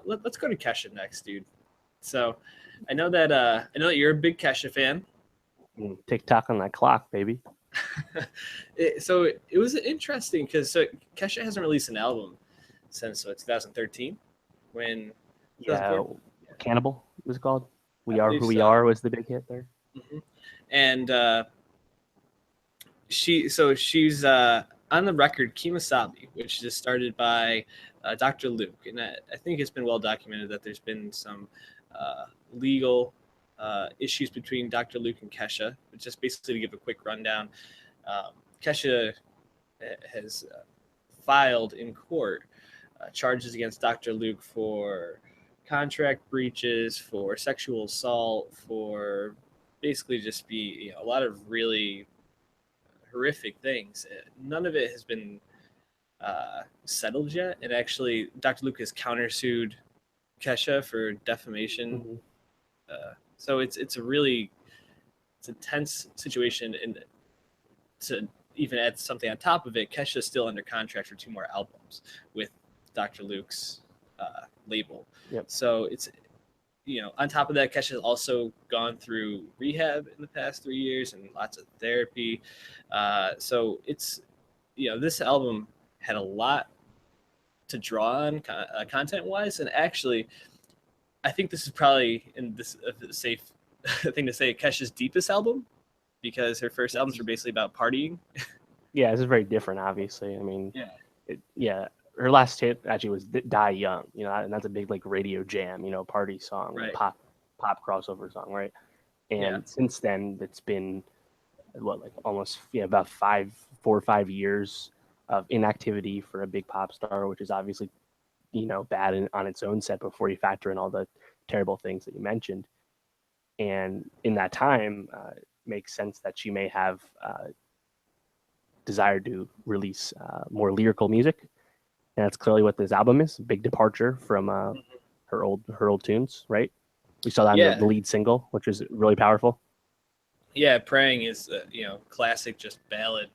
let's go to Kesha next, dude. So I know that you're a big Kesha fan. TikTok on that clock, baby. It was interesting because Kesha hasn't released an album since 2013 when Yeah, 2004. Cannibal was it called. I We Are believe Who We so. Are was the big hit there. Hmm. And she's on the record Kimasabi, which is started by Dr. Luke, and I think it's been well documented that there's been some legal issues between Dr. Luke and Kesha. But just basically to give a quick rundown, Kesha has filed in court charges against Dr. Luke for contract breaches, for sexual assault, for basically just a lot of really horrific things. None of it has been settled yet, and actually, Dr. Luke has countersued Kesha for defamation. Mm-hmm. So it's a tense situation, and to even add something on top of it, Kesha's still under contract for 2 more albums with Dr. Luke's label. Yep. So it's on top of that, Kesha has also gone through rehab in the past 3 years and lots of therapy. So it's this album had a lot to draw on content wise, and actually, I think this is probably in this a safe thing to say Kesha's deepest album because her first albums were basically about partying. Yeah, this is very different, obviously. I mean, Yeah. her last hit actually was "Die Young," and that's a big like radio jam, party song, Right. pop crossover song, right? And Yeah. since then, it's been like almost about 4 or 5 years of inactivity for a big pop star, which is obviously bad on its own set before you factor in all the terrible things that you mentioned. And in that time, it makes sense that she may have desired to release more lyrical music, and that's clearly what this album is. A big departure from her old tunes, right? We saw that in the lead single, which is really powerful. Yeah, Praying is classic, just ballad.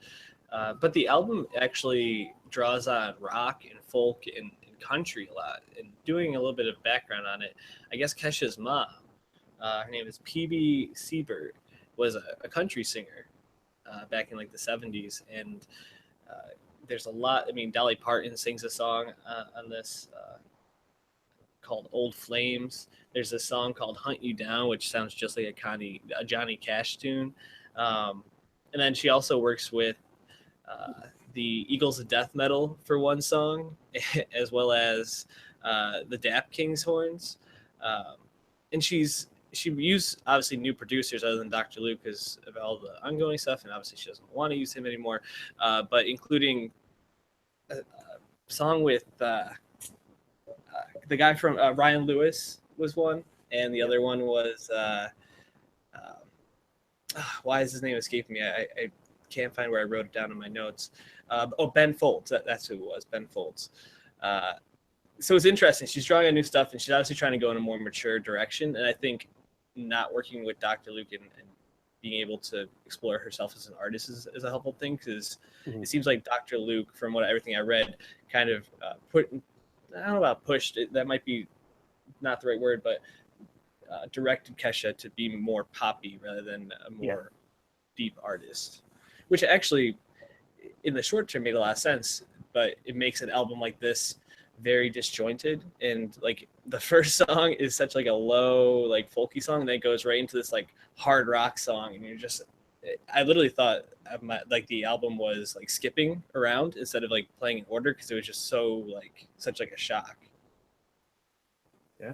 But the album actually draws on rock and folk and country a lot. And doing a little bit of background on it, I guess Kesha's mom, her name is PB Seabird, was a country singer back in like the 70s. And there's a lot. I mean, Dolly Parton sings a song on this called Old Flames. There's a song called Hunt You Down, which sounds just like a Johnny Cash tune. And then she also works with the Eagles of Death Metal for one song, as well as the Dap Kings horns. And she used obviously new producers other than Dr. Luke because of all the ongoing stuff, and obviously she doesn't want to use him anymore. But including a song with the guy from Ryan Lewis was one, and the other one was why is his name escaping me? I can't find where I wrote it down in my notes. Ben Folds. That's who it was. Ben Folds. So it's interesting. She's drawing on new stuff, and she's obviously trying to go in a more mature direction. And I think not working with Dr. Luke and being able to explore herself as an artist is a helpful thing because it seems like Dr. Luke, from everything I read, kind of I don't know about pushed. That might be not the right word, but directed Kesha to be more poppy rather than a more deep artist, which actually, in the short term, made a lot of sense. But it makes an album like this very disjointed, and like the first song is such like a low, like folky song, and then it goes right into this like hard rock song, and you're just. I literally thought like the album was like skipping around instead of like playing in order because it was just so like such like a shock. Yeah,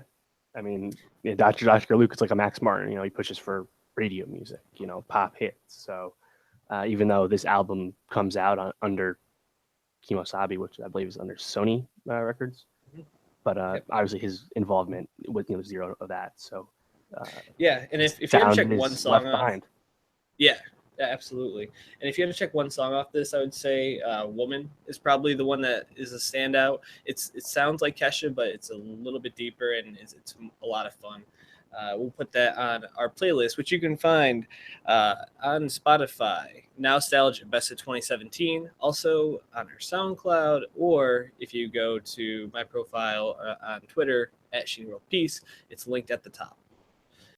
I mean, Dr. Luke is like a Max Martin. He pushes for radio music, pop hits. So even though this album comes out under Kimosabi, which I believe is under Sony Records, but obviously his involvement with zero of that. So and if you had to check one song off, yeah, absolutely. And if you had to check one song off this, I would say "Woman" is probably the one that is a standout. It sounds like Kesha, but it's a little bit deeper and it's a lot of fun. We'll put that on our playlist, which you can find on Spotify. Nowstalgia, Best of 2017. Also on our SoundCloud, or if you go to my profile on Twitter, @SheenWorldPeace, it's linked at the top.